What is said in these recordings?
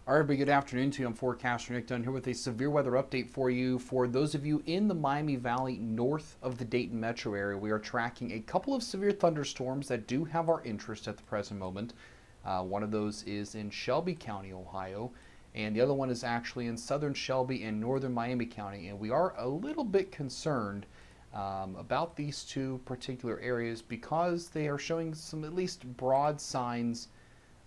All right, everybody, good afternoon to you. I'm forecaster Nick Dunn here with a severe weather update for you. For those of you in the Miami Valley north of the Dayton metro area, we are tracking a couple of severe thunderstorms that do have our interest at the present moment. One of those is in Shelby County, Ohio, and the other one is actually in southern Shelby and northern Miami County. And we are a little bit concerned about these two particular areas because they are showing some at least broad signs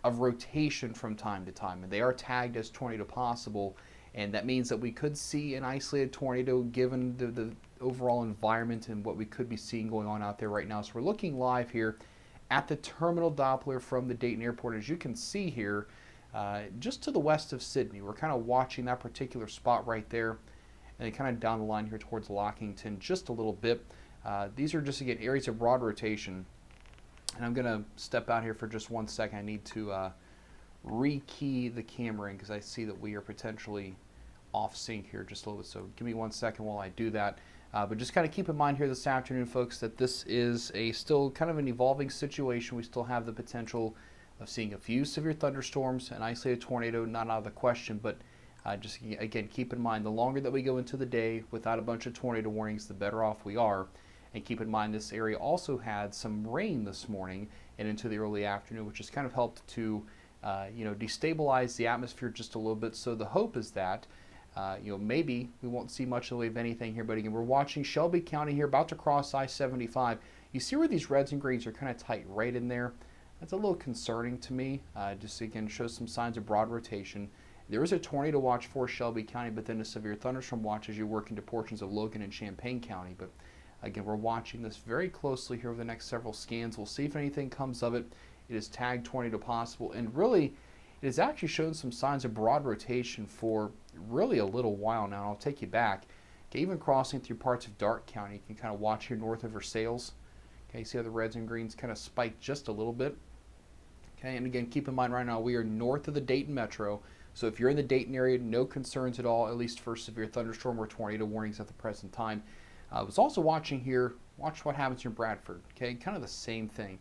of rotation from time to time, and they are tagged as tornado possible, and that means that we could see an isolated tornado given the overall environment and what we could be seeing going on out there right now. So we're looking live here at the terminal Doppler from the Dayton airport. As you can see here, just to the west of Sydney, we're kind of watching that particular spot right there, and then kind of down the line here towards Lockington just a little bit. These are just, again, areas of broad rotation. And I'm going to step out here for just 1 second. I need to rekey the camera in because I see that we are potentially off sync here just a little bit. So give me 1 second while I do that. But just kind of keep in mind here this afternoon, folks, that this is still kind of an evolving situation. We still have the potential of seeing a few severe thunderstorms, an isolated tornado, not out of the question. But just, again, keep in mind, the longer that we go into the day without a bunch of tornado warnings, the better off we are. And keep in mind, this area also had some rain this morning and into the early afternoon, which has kind of helped to, destabilize the atmosphere just a little bit. So the hope is that, maybe we won't see much in the way of anything here. But again, we're watching Shelby County here, about to cross I-75. You see where these reds and greens are kind of tight right in there? That's a little concerning to me. Just again, shows some signs of broad rotation. There is a tornado watch for Shelby County, but then a severe thunderstorm watch as you work into portions of Logan and Champaign County. But again, we're watching this very closely here over the next several scans. We'll see if anything comes of it. It is tagged tornado possible, and really, it has actually shown some signs of broad rotation for really a little while now. And I'll take you back. Okay, even crossing through parts of Darke County, you can kind of watch here north of Versailles. Okay, see how the reds and greens kind of spike just a little bit. Okay, and again, keep in mind right now we are north of the Dayton metro. So if you're in the Dayton area, no concerns at all, at least for severe thunderstorm or tornado warnings at the present time. I was also watching here, watch what happens in Bradford, okay, kind of the same thing,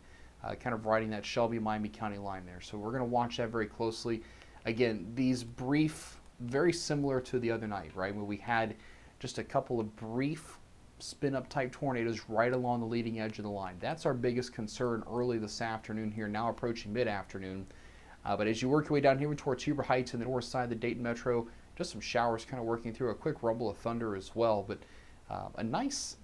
kind of riding that Shelby-Miami County line there. So we're going to watch that very closely. Again, these brief, very similar to the other night, right, where we had just a couple of brief spin-up type tornadoes right along the leading edge of the line. That's our biggest concern early this afternoon here, now approaching mid-afternoon. But as you work your way down here towards Huber Heights and the north side of the Dayton metro, just some showers kind of working through, a quick rumble of thunder as well. But a nice,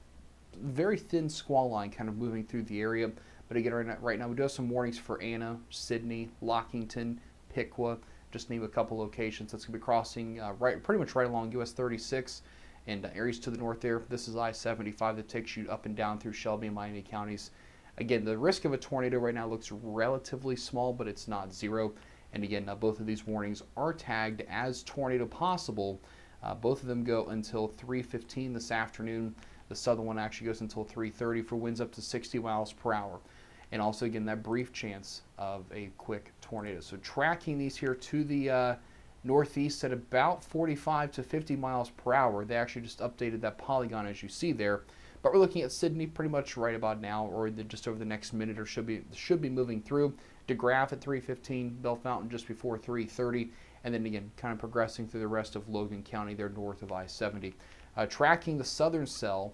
very thin squall line kind of moving through the area. But again, right now we do have some warnings for Anna, Sydney, Lockington, Piqua, just name a couple locations. That's going to be crossing pretty much right along US 36 and areas to the north there. This is I-75 that takes you up and down through Shelby and Miami counties. Again, the risk of a tornado right now looks relatively small, but it's not zero. And again, both of these warnings are tagged as tornado possible. Both of them go until 3:15 this afternoon. The southern one actually goes until 3:30 for winds up to 60 miles per hour. And also, again, that brief chance of a quick tornado. So tracking these here to the northeast at about 45 to 50 miles per hour. They actually just updated that polygon as you see there. But we're looking at Sydney pretty much right about now, or just over the next minute, or should be moving through. DeGraff at 3:15, Bell Fountain just before 3:30. And then again, kind of progressing through the rest of Logan County there north of I-70. Tracking the southern cell,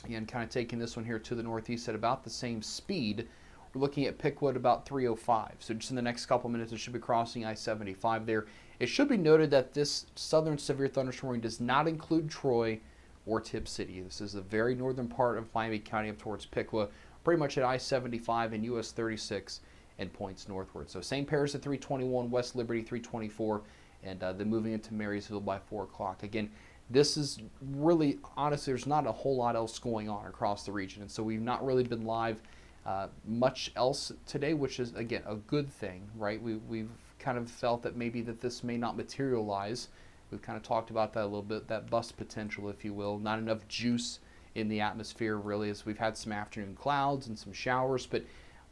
again, kind of taking this one here to the northeast at about the same speed. We're looking at Piqua at about 3:05. So just in the next couple minutes, it should be crossing I-75 there. It should be noted that this southern severe thunderstorm does not include Troy or Tipp City. This is the very northern part of Miami County up towards Piqua, pretty much at I-75 and US 36. And points northward. So same pairs at 321, West Liberty 324, and then moving into Marysville by 4 o'clock. Again, this is really, honestly, there's not a whole lot else going on across the region, and so we've not really been live much else today, which is, again, a good thing, right? We've kind of felt that maybe that this may not materialize. We've kind of talked about that a little bit, that bust potential, if you will. Not enough juice in the atmosphere, really, as we've had some afternoon clouds and some showers, but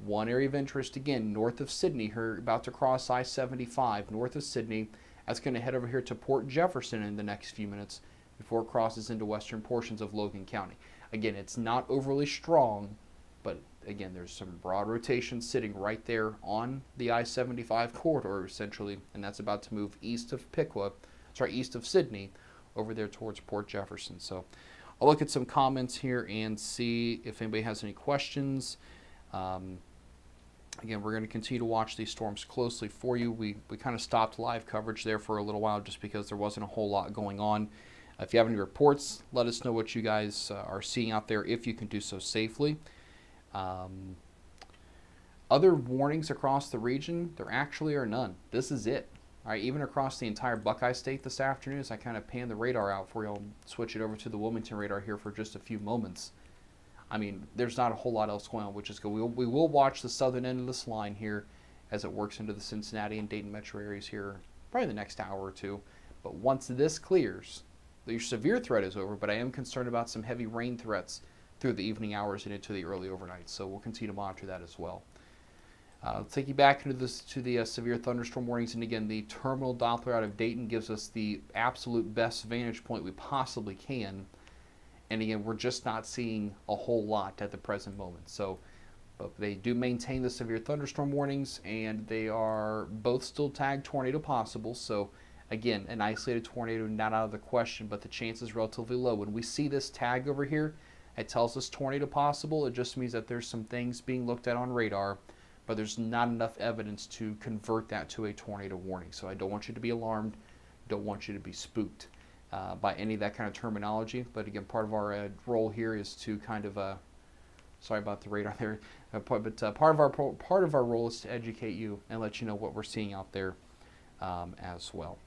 one area of interest, again, north of Sydney, here about to cross I-75, north of Sydney. That's going to head over here to Port Jefferson in the next few minutes before it crosses into western portions of Logan County. Again, it's not overly strong, but again, there's some broad rotation sitting right there on the I-75 corridor, essentially, and that's about to move east of east of Sydney, over there towards Port Jefferson. So I'll look at some comments here and see if anybody has any questions. Again, we're going to continue to watch these storms closely for you. We kind of stopped live coverage there for a little while just because there wasn't a whole lot going on. If you have any reports, let us know what you guys are seeing out there if you can do so safely. Other warnings across the region, there actually are none. This is it. All right, even across the entire Buckeye State this afternoon, as I kind of pan the radar out for you, I'll switch it over to the Wilmington radar here for just a few moments. I mean, there's not a whole lot else going on, which is good. We will watch the southern end of this line here as it works into the Cincinnati and Dayton metro areas here probably the next hour or two. But once this clears, your severe threat is over, but I am concerned about some heavy rain threats through the evening hours and into the early overnight. So we'll continue to monitor that as well. Let's take you back into the severe thunderstorm warnings. And again, the terminal Doppler out of Dayton gives us the absolute best vantage point we possibly can. And again, we're just not seeing a whole lot at the present moment. So, but they do maintain the severe thunderstorm warnings, and they are both still tagged tornado possible. So, again, an isolated tornado not out of the question, but the chance is relatively low. When we see this tag over here, it tells us tornado possible. It just means that there's some things being looked at on radar, but there's not enough evidence to convert that to a tornado warning. So I don't want you to be alarmed. Don't want you to be spooked by any of that kind of terminology. But again, part of our role here is to kind of, sorry about the radar there, but part of our role is to educate you and let you know what we're seeing out there as well.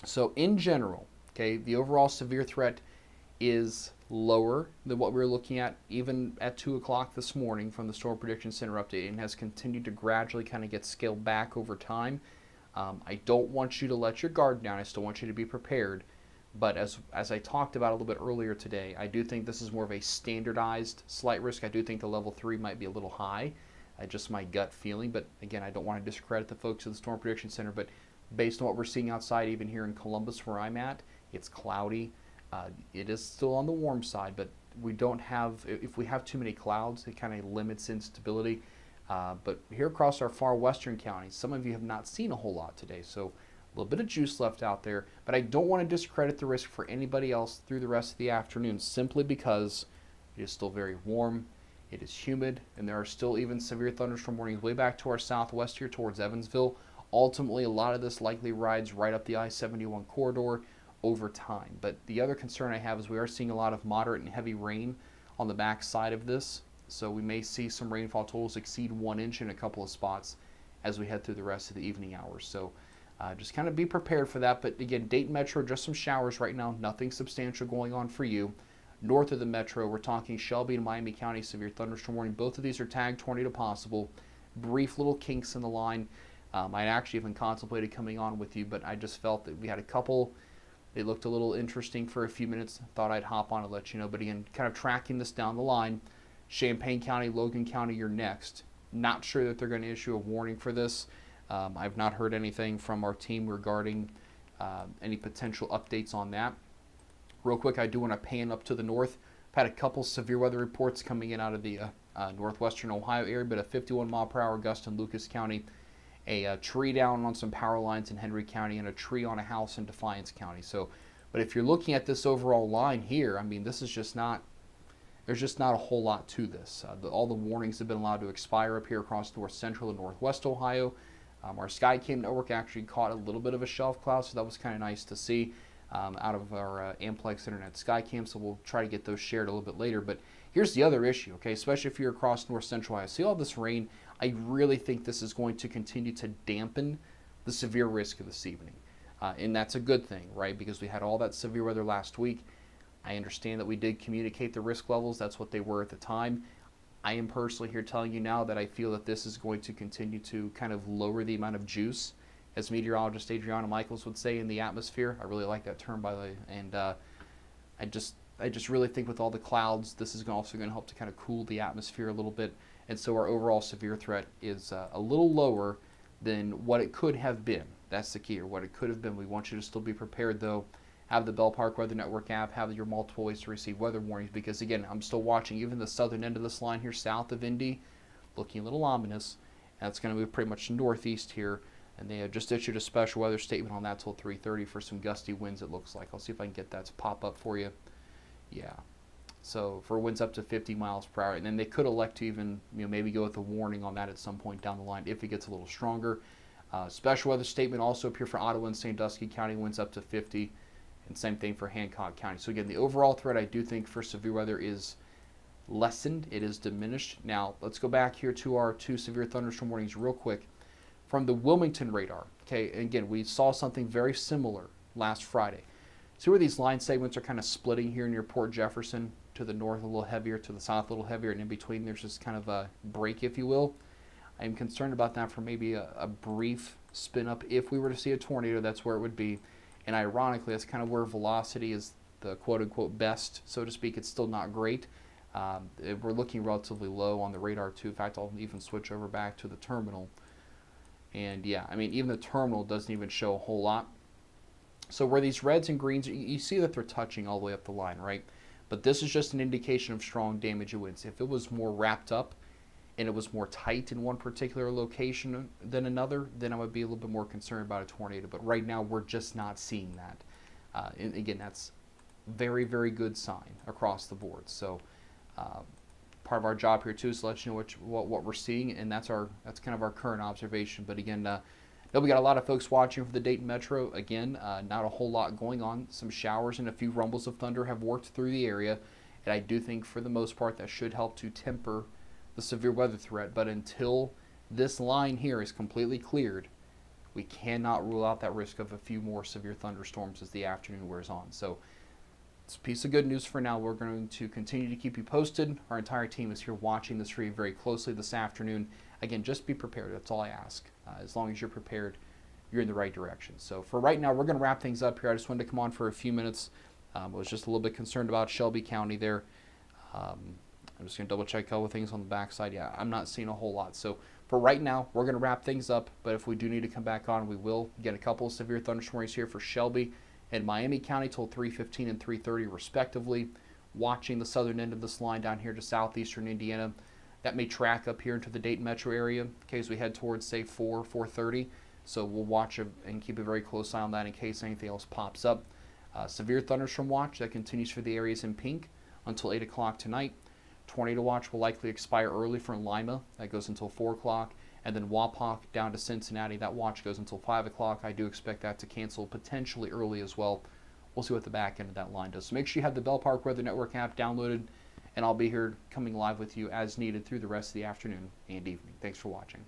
So in general, okay, the overall severe threat is lower than what we were looking at even at 2 o'clock this morning from the Storm Prediction Center update, and has continued to gradually kind of get scaled back over time. I don't want you to let your guard down. I still want you to be prepared. But as I talked about a little bit earlier today, I do think this is more of a standardized slight risk. I do think the level 3 might be a little high, just my gut feeling. But again, I don't want to discredit the folks at the Storm Prediction Center. But based on what we're seeing outside, even here in Columbus where I'm at, it's cloudy. It is still on the warm side, but we don't have, if we have too many clouds, it kind of limits instability. But here across our far western counties, some of you have not seen a whole lot today. So a little bit of juice left out there, but I don't want to discredit the risk for anybody else through the rest of the afternoon, simply because it is still very warm, it is humid, and there are still even severe thunderstorm warnings way back to our southwest here towards Evansville. Ultimately, a lot of this likely rides right up the I-71 corridor over time. But the other concern I have is we are seeing a lot of moderate and heavy rain on the back side of this, so we may see some rainfall totals exceed 1 inch in a couple of spots as we head through the rest of the evening hours. So just kind of be prepared for that. But again, Dayton Metro, just some showers right now, nothing substantial going on for you. North of the Metro, we're talking Shelby and Miami County severe thunderstorm warning. Both of these are tagged tornado possible. Brief little kinks in the line. I'd actually even contemplated coming on with you, but I just felt that we had a couple. They looked a little interesting for a few minutes. Thought I'd hop on and let you know. But again, kind of tracking this down the line. Champaign County, Logan County, you're next. Not sure that they're going to issue a warning for this. I've not heard anything from our team regarding any potential updates on that. Real quick, I do want to pan up to the north. I've had a couple severe weather reports coming in out of the northwestern Ohio area, but a 51 mile per hour gust in Lucas County, a tree down on some power lines in Henry County, and a tree on a house in Defiance County. So, but if you're looking at this overall line here, I mean, this is just not, there's just not a whole lot to this. All the warnings have been allowed to expire up here across north central and northwest Ohio. Our SkyCam network actually caught a little bit of a shelf cloud, so that was kind of nice to see out of our Amplex Internet SkyCam, so we'll try to get those shared a little bit later. But here's the other issue, okay, especially if you're across north central Ohio. See all this rain? I really think this is going to continue to dampen the severe risk of this evening. And that's a good thing, right, because we had all that severe weather last week. I understand that we did communicate the risk levels. That's what they were at the time. I am personally here telling you now that I feel that this is going to continue to kind of lower the amount of juice, as meteorologist Adriana Michaels would say, in the atmosphere. I really like that term, by the way. And I just really think with all the clouds, this is also going to help to kind of cool the atmosphere a little bit. And so our overall severe threat is a little lower than what it could have been. That's the key, or what it could have been. We want you to still be prepared, though. have the Bell Park Weather Network app, have your multiple ways to receive weather warnings, because again, I'm still watching even the southern end of this line here south of Indy, looking a little ominous. And it's going to move pretty much northeast here, and they have just issued a special weather statement on that till 3:30 for some gusty winds, it looks like. I'll see if I can get that to pop up for you. Yeah. So for winds up to 50 miles per hour, and then they could elect to even maybe go with a warning on that at some point down the line if it gets a little stronger. Special weather statement also appear for Ottawa and Sandusky County, winds up to 50, and same thing for Hancock County. So again, the overall threat I do think for severe weather is lessened. It is diminished. Now let's go back here to our 2 severe thunderstorm warnings real quick from the Wilmington radar. Okay, and again, we saw something very similar last Friday. See where these line segments are kind of splitting here near Port Jefferson, to the north a little heavier, to the south a little heavier, and in between there's just kind of a break, if you will. I'm concerned about that for maybe a brief spin up. If we were to see a tornado, that's where it would be. And ironically, that's kind of where velocity is the quote-unquote best, so to speak. It's still not great. We're looking relatively low on the radar too. In fact, I'll even switch over back to the terminal. And yeah, I mean, even the terminal doesn't even show a whole lot. So where these reds and greens, you see that they're touching all the way up the line, right? But this is just an indication of strong damage winds. If it was more wrapped up and it was more tight in one particular location than another, then I would be a little bit more concerned about a tornado. But right now, we're just not seeing that. And again, that's very, very good sign across the board. So part of our job here too is to let you know what we're seeing, and that's kind of our current observation. But again, we got a lot of folks watching for the Dayton Metro. Again, not a whole lot going on. Some showers and a few rumbles of thunder have worked through the area, and I do think for the most part that should help to temper the severe weather threat. But until this line here is completely cleared, we cannot rule out that risk of a few more severe thunderstorms as the afternoon wears on. So it's a piece of good news for now. We're going to continue to keep you posted. Our entire team is here watching this for you very closely this afternoon. Again, just be prepared. That's all I ask. As long as you're prepared, you're in the right direction. So for right now, we're going to wrap things up here. I just wanted to come on for a few minutes. I was just a little bit concerned about Shelby County there. I'm just going to double check all the things on the backside. Yeah, I'm not seeing a whole lot. So for right now, we're going to wrap things up. But if we do need to come back on, we will get a couple of severe thunderstorms here for Shelby and Miami County till 3:15 and 3:30 respectively. Watching the southern end of this line down here to southeastern Indiana. That may track up here into the Dayton metro area, okay, as we head towards, say, 4:30. So we'll watch and keep a very close eye on that in case anything else pops up. Severe thunderstorm watch, that continues for the areas in pink until 8 o'clock tonight. Tornado watch will likely expire early for Lima. That goes until 4 o'clock. And then Wapak down to Cincinnati, that watch goes until 5 o'clock. I do expect that to cancel potentially early as well. We'll see what the back end of that line does. So make sure you have the Bell Park Weather Network app downloaded, and I'll be here coming live with you as needed through the rest of the afternoon and evening. Thanks for watching.